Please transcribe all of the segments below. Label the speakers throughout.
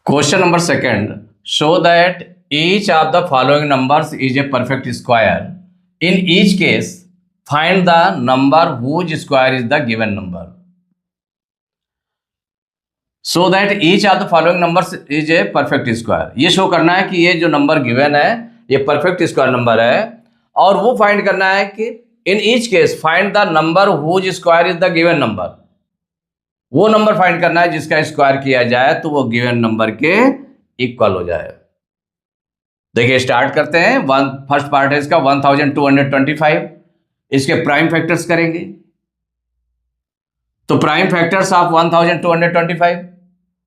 Speaker 1: Question number second. Show that each of the following numbers is a perfect square. In each case, find the number whose square is the given number. So that each of the following numbers is a perfect square. ये show करना है कि ये जो number given है ये perfect square number है, और वो फाइंड करना है कि in each case find the number whose square is the given number. वो नंबर फाइंड करना है जिसका स्क्वायर किया जाए तो वो गिवन नंबर के इक्वल हो जाए. देखिए स्टार्ट करते हैं. फर्स्ट पार्ट है इसका 1225. इसके प्राइम फैक्टर्स करेंगे. तो प्राइम फैक्टर्स ऑफ 1225,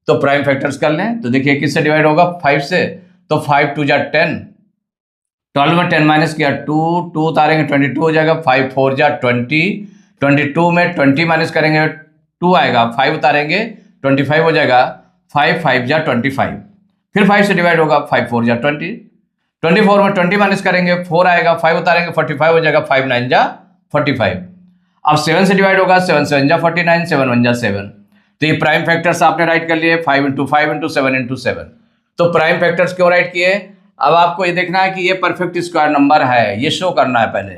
Speaker 1: तो प्राइम फैक्टर्स कर लें. तो देखिए किससे डिवाइड होगा? 5 से. तो 5 2 जा 10, 12 में 10 माइनस किया 2, 2 उतारेंगे 22 हो जाएगा. 5 4 जा 20, 22 में 20 माइनस करेंगे 2 आएगा. 5 उतारेंगे 25 हो जाएगा. 5 5 जा 25, फिर 5 से डिवाइड होगा. 5 4 जा 20, 24 में 20 माइनस करेंगे 4 आएगा. 5 उतारेंगे 45 हो जाएगा. 5 9 जा 45. अब 7 से डिवाइड होगा. 7 7 जा 49, 7 1 जा 7. तो ये प्राइम फैक्टर्स आपने राइट कर लिए 5 इंटू 5 इंटू 7 इंटू 7. तो प्राइम फैक्टर्स क्यों राइट किए? अब आपको ये देखना है कि ये परफेक्ट स्क्वायर नंबर है, ये शो करना है पहले.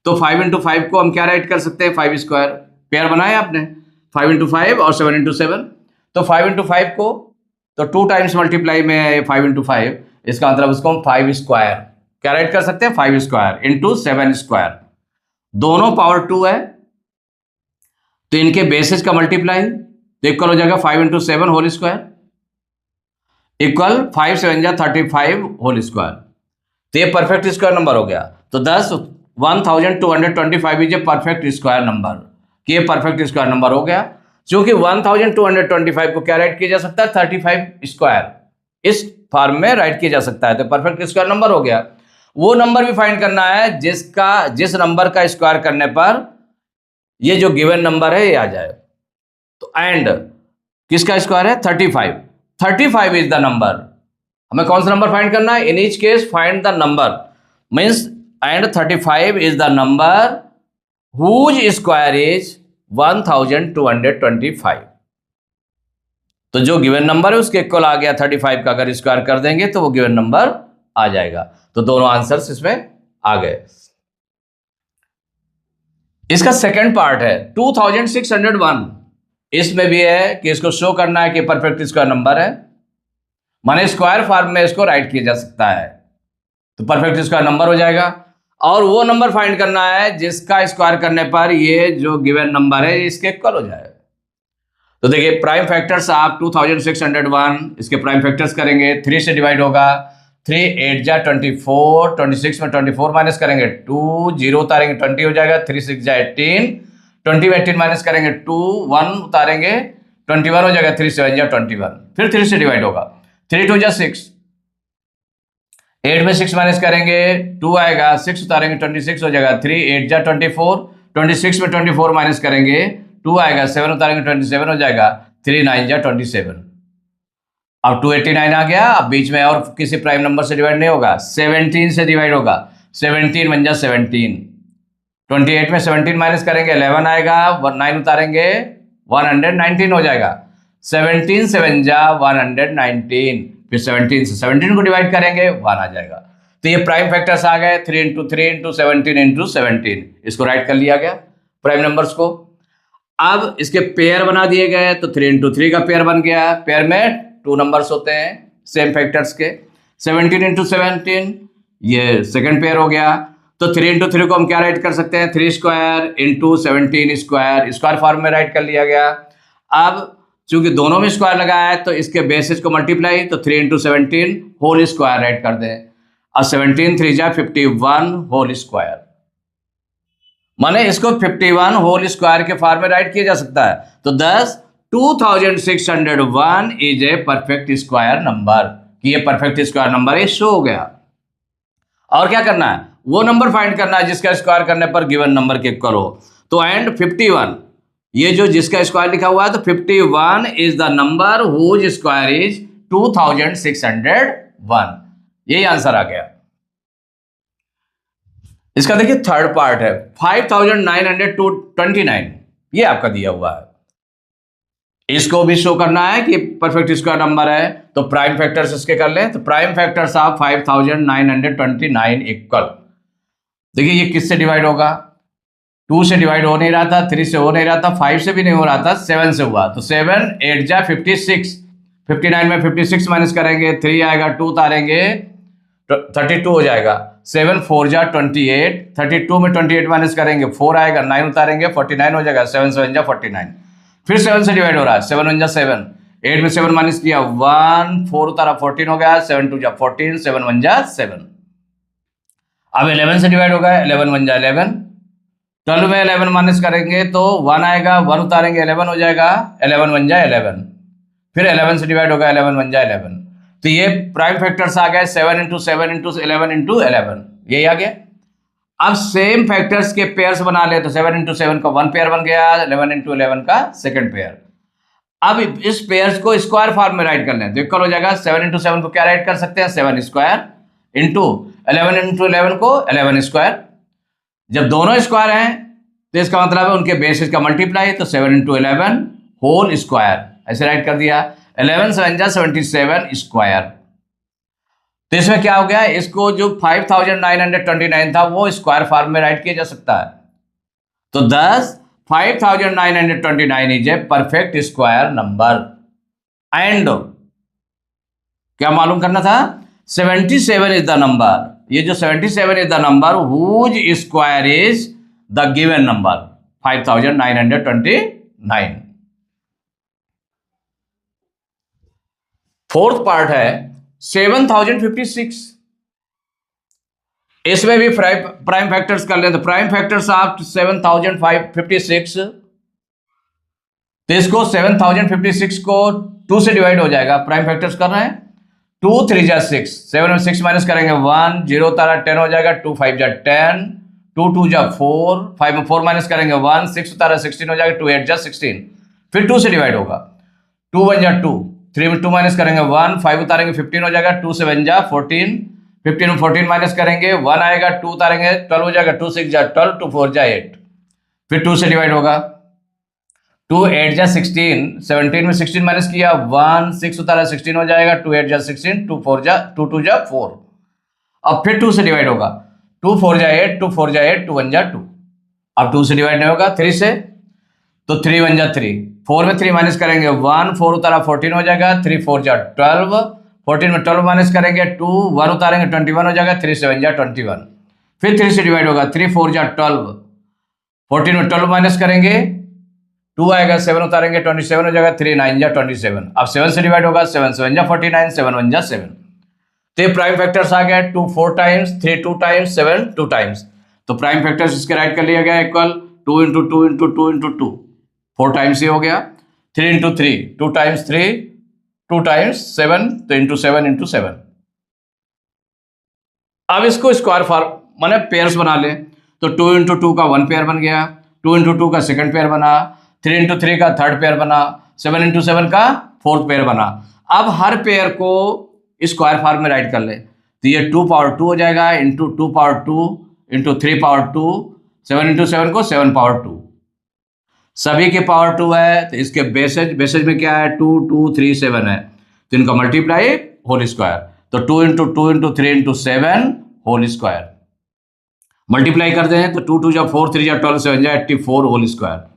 Speaker 1: तो 5 इंटू 5 को हम क्या राइट कर सकते हैं? 5 स्क्वायर. पेयर बनाए आपने 5 इंटू 5 और 7 इंटू 7. तो 5 इंटू 5 को तो 2 टाइम्स मल्टीप्लाई में 5 इंटू 5, इसका मतलब उसको हम 5 स्क्वायर क्या राइट कर सकते हैं? 5 स्क्वायर इंटू 7 स्क्वायर. दोनों पावर 2 है तो इनके बेसिस का मल्टीप्लाई तो इक्वल हो जाएगा 5 इंटू 7 होल स्क्वायर इक्वल 5 7 जा 35 होल स्क्वायर. तो ये परफेक्ट स्क्वायर नंबर हो गया. तो 1225 is a perfect square number, कि ये परफेक्ट स्क्वायर नंबर हो गया. क्योंकि 1225 को क्या राइट किया जा सकता है? 35 स्क्वायर. इस फॉर्म में राइट किया जा सकता है, तो परफेक्ट स्क्वायर नंबर हो गया. वो नंबर भी फाइंड करना है जिस नंबर का स्क्वायर करने पर ये जो गिवन नंबर है ये आ जाए. तो एंड किसका स्क्वायर है? 35. 35 इज द नंबर. हमें कौन सा नंबर फाइंड करना है? In each case find the number means and 35 is the number whose square is 1225. तो जो गिवन नंबर है उसके इक्वल आ गया 35 का. अगर स्क्वायर कर देंगे तो वो गिवन नंबर आ जाएगा. तो दोनों आंसर्स इसमें आ गए. इसका सेकंड पार्ट है 2601. इसमें भी है कि इसको शो करना है कि परफेक्ट स्क्वायर नंबर है, माने स्क्वायर फॉर्म में इसको राइट किया जा सकता है. तो परफेक्ट स्क्वायर नंबर हो जाएगा. और वो नंबर फाइंड करना है जिसका स्क्वायर करने पर ये जो गिवन नंबर है इसके इक्वल हो जाए. तो देखिए प्राइम फैक्टर्स आप 2601, इसके प्राइम फैक्टर्स करेंगे. 3 से डिवाइड होगा. 3 8 जा 24, 26 में 24 माइनस करेंगे 2, 0 उतारेंगे 20 हो जाएगा. 3 6 जा 18, 20 में 18 माइनस करेंगे 2, 1 उतारेंगे 21 हो जाएगा. 3 7 जा 21, फिर 3 से डिवाइड होगा. 3 2 जा 6, 8 में 6 माइनस करेंगे 2 आएगा. 6 उतारेंगे 26 हो जाएगा. 3 8 जा 24, 26 में 24 माइनस करेंगे 2 आएगा. 7 उतारेंगे 27 हो जाएगा. 3 9 जा 27. अब 289 आ गया. अब बीच में और किसी प्राइम नंबर से डिवाइड नहीं होगा, 17 से डिवाइड होगा. 17 1 जा 17, 28 में 17 माइनस करेंगे 11 आएगा. 9 उतारेंगे 119 हो जाएगा. 17 7 जा 119, फिर 17 से 17 को डिवाइड करेंगे 1 आ जाएगा. तो ये प्राइम फैक्टर्स आ गए 3 इंटू 3 इंटू 17 इंटू 17. इसको राइट कर लिया गया प्राइम नंबर्स को. अब इसके पेयर बना दिए गए. तो 3 इंटू 3 का पेयर बन गया. पेयर में 2 नंबर्स होते हैं सेम फैक्टर्स के. 17 इंटू 17 ये सेकंड पेयर हो गया. तो 3 इंटू 3 को हम क्या राइट कर सकते हैं? 3 square into 17 square. Square form में राइट कर लिया गया. अब चूंकि दोनों में स्क्वायर लगा है तो इसके बेसिस को मल्टीप्लाई, तो 3 इंटू 17 होल स्क्वायर राइट कर दें. और 17 3 जा 51 होल स्क्वायर. माने इसको 51 होल स्क्वायर के फॉर्म में राइट किया जा सकता है. तो 2601 is a perfect square number, कि ये परफेक्ट स्क्वायर नंबर है, शो हो गया. और क्या करना है? वो नंबर फाइंड करना है जिसका स्क्वायर करने पर गिवन नंबर के इक्वल हो. तो एंड 51, ये जो जिसका स्क्वायर लिखा हुआ है, तो 51 is the number whose square is 2601. यही आंसर आ गया. इसका देखिए थर्ड पार्ट है 5929. ये आपका दिया हुआ है. इसको भी शो करना है कि परफेक्ट स्क्वायर नंबर है, तो प्राइम फैक्टर्स इसके कर लें। तो प्राइम फैक्टर्स ऑफ 5929 इक्वल, देखिए ये किससे डिवाइड होगा, 2 से डिवाइड हो नहीं रहा था, 3 से हो नहीं रहा था, 5 से भी नहीं हो रहा था, 7 से हुआ। तो 7 8 जा 56, 59 में 56 माइनस करेंगे, 3 आएगा, 2 उतारेंगे, 32 हो जाएगा। 7 4 जा 28, 32 में 28 माइनस करेंगे, 4 आएगा, 9 उतारेंगे, 49 हो जाएगा। 7 7 जा 49, फिर 7 से डिवाइड हो रहा है, 7 1 जा 7, 8 में 7 माइनस किया 1, 4 उतारा 14 हो गया, 7 2 जा 14, 7 1 जा 7। अब 11 से डिवाइड होगा, 11 1 जा 11, 12 में 11 माइनस करेंगे तो 1 आएगा, 1 उतारेंगे, 11 हो जाएगा, 11 1 जा 11, फिर 11 से डिवाइड होगा, 11 1 जा 11। तो ये प्राइम फैक्टर्स आ गए 7 इंटू 7 इंटू 11 इंटू 11, यही आ गया। अब सेम फैक्टर्स के पेयर्स बना ले, तो 7 इंटू 7 का 1 पेयर बन गया, 11 इंटू 11 का सेकंड पेयर। अब इस पेयर्स को स्क्वायर फॉर्म में राइट कर लें तो इक्वल हो जाएगा, 7 इंटू 7 को क्या राइट कर सकते हैं, 7 स्क्वायर इंटू 11 इंटू 11 को 11 स्क्वायर। जब दोनों स्क्वायर हैं तो इसका मतलब है उनके बेसिस का मल्टीप्लाई, तो 7 इंटू 11 होल स्क्वायर, ऐसे राइट कर दिया। 11 7 जा 77 स्क्वायर। तो इसमें क्या हो गया, इसको जो 5929 था वो स्क्वायर फॉर्म में राइट किया जा सकता है। तो 5929 is a perfect square number. And क्या मालूम करना था, 77 इज द नंबर, ये जो 77 is the number whose square is the given number 5929। Fourth part है 7056। इसमें भी प्राइम फैक्टर्स कर लें, तो प्राइम फैक्टर्स ऑफ 7056, तो इसको 7056 को 2 से डिवाइड हो जाएगा, प्राइम फैक्टर्स कर रहे हैं, 2 3 जा 6, 7 में 6 माइनस करेंगे 1, 0 तारा 10 हो जाएगा, 2 5 जा 10, 2 2 जा 4, 5 में 4 माइनस करेंगे 1, 6 तारा 16 हो जाएगा, 2 8 जा 16, फिर 2 से डिवाइड होगा, 2 1 जा 2, 3 में 2 माइनस करेंगे 1, 5 उतारेंगे 15 हो जाएगा, 2 7 जा 14, 15 में 14 माइनस करेंगे 1 आएगा, 2 उतारेंगे 12 हो जाएगा, 2 6 जा 12, 2 4 जा 8, फिर 2 से डिवाइड होगा, 2 8 जा 16, 17 में 16 माइनस किया 1, 6 उतारा 16 हो जाएगा, 2 8 जा 16, 2 4 जा 2 2 जा 4, अब फिर 2 से डिवाइड होगा, 2 4 जा 8, 2 4 जा 8, 2 1 जा 2, अब 2 से डिवाइड नहीं होगा 3 से, तो 3 1 जा 3, 4 में 3 माइनस करेंगे 1, 4 उतारा 14 हो जाएगा, 3 4 जा 12, 14 में 12 माइनस करेंगे 2, 1 उतारेंगे 21 हो जाएगा, 3 7 जा 21, फिर 3 से डिवाइड होगा, 3 4 जा 12, 14 में 12 माइनस करेंगे 2 आएगा, 7 उतारेंगे 27 हो जाएगा, 3 9 जा 27, अब 7 से डिवाइड होगा, 7 7 जा 49, 7 1 जा 7। तो प्राइम फैक्टर्स आ गया 2 4 टाइम्स, 3 2 टाइम्स, 7 2 टाइम्स। तो प्राइम फैक्टर्स इसके राइट कर लिया गया equal 2 into 2 into 2 into 2, 4 times ही हो गया, 3 इंटू 3, 2 टाइम्स 3, 2 टाइम्स 7, तो इंटू 7 इंटू 7। अब इसको स्क्वायर फॉर्म माने पेयर्स बना ले, तो 2 इंटू 2 का 1 पेयर बन गया, 2 इंटू 2 का सेकंड पेयर बना, 3 इंटू 3 का थर्ड पेयर बना, 7 इंटू 7 का फोर्थ पेयर बना। अब हर पेयर को स्क्वायर फॉर्म में राइट कर ले, तो ये 2 पावर 2 हो जाएगा, into 2 power 2 into 3 power 2, 7 into 7 को 7 पावर 2, सभी के पावर 2 है, तो इसके बेसेज में क्या है 2 2 3 7 है, तो इनका मल्टीप्लाई होल स्क्वायर, तो 2 into 2 into 3 into 7 whole square, multiply कर दें तो 2 2 जा 4, 3 जा 12, 7 जा 84 होल स्क्वायर।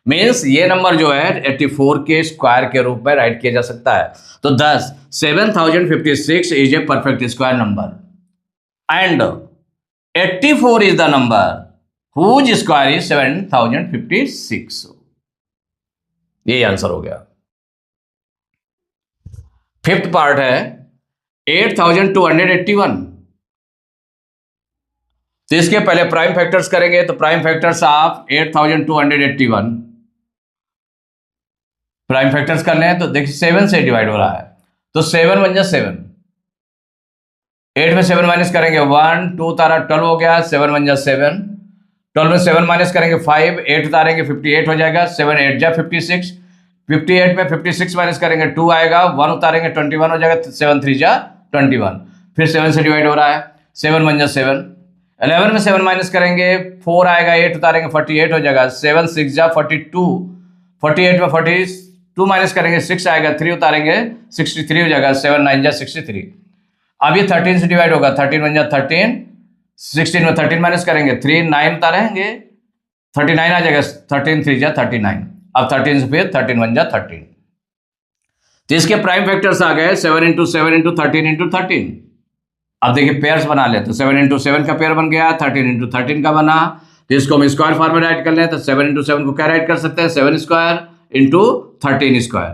Speaker 1: मीन्स ये नंबर जो है 84 के स्क्वायर के रूप में राइट किया जा सकता है। तो 7056 is a perfect square number and 84 is the number whose square is 7056। ये आंसर हो गया। फिफ्थ पार्ट है 8281। तो इसके पहले प्राइम फैक्टर्स करेंगे, तो prime factors of 8281 prime factors करने हैं, तो देखिए 7 से डिवाइड हो रहा है, तो 7 1 जा 7, 8 में 7 माइनस करेंगे 1, 2 तारा 12 हो गया, 7 1 जा 7, 12 में 7 माइनस करेंगे 5, 8 उतारेंगे 58 हो जाएगा, 7 8 जा 56, 58 में 56 माइनस करेंगे 2 आएगा, 1 उतारेंगे 21 हो जाएगा, 7 3 जा 21, फिर 7 से डिवाइड हो रहा है, 7 1 जा 7, 11 में 7 माइनस करेंगे 4 आएगा, 8 उतारेंगे 48 हो जाएगा, 7 6 जा 42, 48 में 2 माइनस करेंगे 6 आएगा, 3 उतारेंगे 63 हो जाएगा, 7 9 जा 63। अब ये 13 से डिवाइड होगा, 13 1 जा 13, 16 में 13 माइनस करेंगे, 3 9 उतारेंगे 39 आ जाएगा, 13 3 जा 39। अब 13 से फिर 13 1 जा 13। तो इसके प्राइम फैक्टर्स आ गए 7 इंटू 7 इंटू 13 इंटू 13। अब देखिए पेयर्स बना ले, तो 7 इंटू 7 का पेयर बन गया, 13 इंटू 13 का बना। तो इसको हम स्क्वायर फॉर्म में राइट कर लें, तो 7 इंटू 7 को क्या राइट कर सकते हैं, 7 स्क्वायर इंटू 13 स्क्वायर।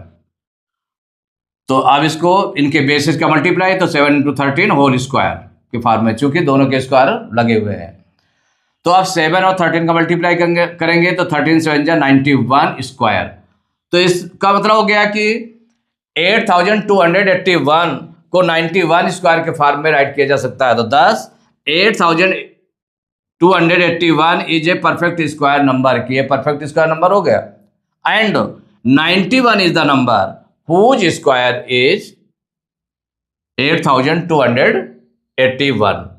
Speaker 1: तो अब इसको इनके बेसिस का मल्टीप्लाई, तो 7 इंटू 13 होल स्क्वायर के फॉर्म में, चूंकि दोनों के स्क्वायर लगे हुए हैं। तो अब 7 और 13 का मल्टीप्लाई करेंगे तो 13 7 जा 91 स्क्वायर। तो इसका मतलब हो गया कि 8281 को 91 स्क्वायर के फॉर्म में राइट किया जा सकता है। तो 8281 is a perfect square number, कि ये परफेक्ट स्क्वायर नंबर हो गया। And 91 is the number whose square is 8281।